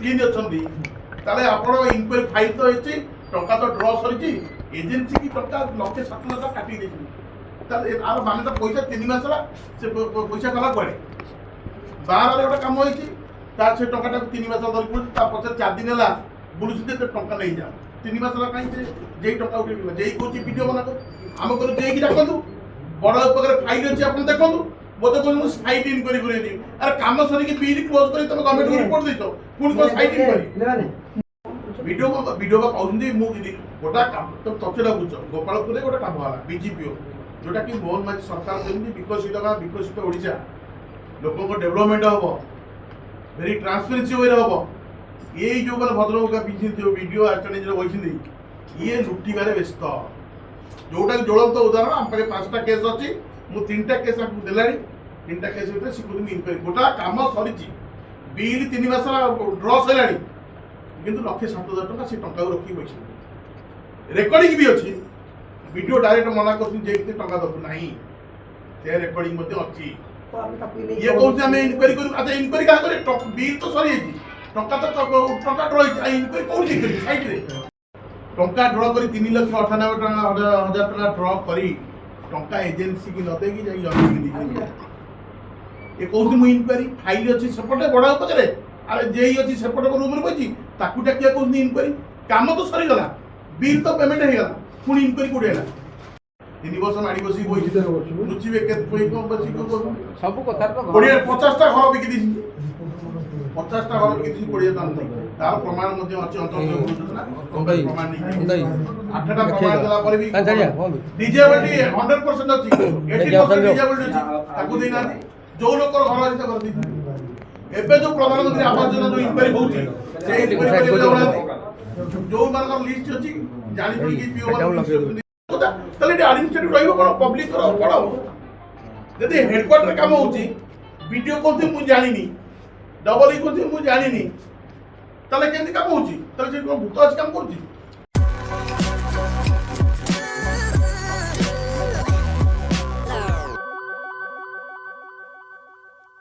clean अच्छी ताले आपण इनक्वायरी फाइल तो होती टंका तो ड्र सरी एजेंसी की टंका 1,07,000 काटी देछि ताले आर माने तो पैसा 3 मास ला से पैसा गला पड़े बाहर गोटे काम होती से टंका 3 मास धरी पड़ा पचास 4 दिन है बुलूसी टंका नहीं जाओ 3 मास कहीं जे टंका उठे जे कौन वीडियो बना आम को जे डाकतु बड़ पाखे फाइल अच्छी आप देखो बोधे कहूँ साइट इनक्वारी करेंगे अरे कम सर बिल क्लोज कर तुम गवर्नमेंट को रिपोर्ट देच पुणी कौन साइट इनक्वारी वीडियो का कहते मुझे गोटा काम तुम तथ्यटा बुझ गोपालपुर गोटे कम है बीजेपी जोटा कि मोहन माझी सरकार जमी विकसित विकसित ओडिशा लोक डेभलपमेंट हम भेरी ट्रांसपेरेन्सी वे हम ये जो मैंने भद्रक का वीडियो आर्टनेज वही ये लुटिबार व्यस्त जोटा ज्वलंत उदाहरण आम पाखे 5टा केस अच्छी मुझे 3टा केस देला 3टा केस भर शीघ्र इनक्वारी गोटा कम सरी बिल 3 मास ड्र सर किंतु 1,07,000 टका से टंका रखी बैठी रेकर्डिंग भी अच्छी वीडियो डायरेक्ट मना कर टंका दबू ना से रेकर्डिंग अच्छी ये कहते हैं इनक्वारी कर अच्छा इनक्वारी क्या करे बिल तो सरी टंका तो टंका ड्र इनक्वारी कौन साइड रे टंका ड्र कर 3,98,000 टका ड्र करी टंका एजेंसी की न देकी जाई ये कहते मुझे इनक्वारी फाइल अच्छी सेपटे बड़ा पाखे अरे जे अच्छी सेपटे रूम बची ताकू डाकिया कहते इनक्वारी काम तो सरीगला बिल तो पेमेंट हो गला पुणी इनक्वारी कोड़े है 3 वर्ष माड़ी बस लुचिबे सब कथा 50टा घर बिकी दी 50टा घर बिकी 20 दाम तार प्रमाण मध्ये अछि अंतर्गत योजना प्रमाण नहीं 8टा प्रमाण देला पर भी डिजेबिलिटी 100% अछि 80% डिजेबिलिटी अछि ताकू देना जो लोक घर अछि कर दी एबे जो प्रधानमंत्री आवास योजना जो इंक्वायरी होउची से इंक्वायरी जो मानकर लिस्ट अछि जानि पड़ी कि पीओ ताले एडमिनिस्ट्रेटिव रहिबो कोन पब्लिक रो कोन जदि हेडक्वार्टर काम होउची वीडियो कोन मु जानिनी डबल ई कोन मु जानिनी ताले केंति काम होउची ताले से भूत अछि काम करछि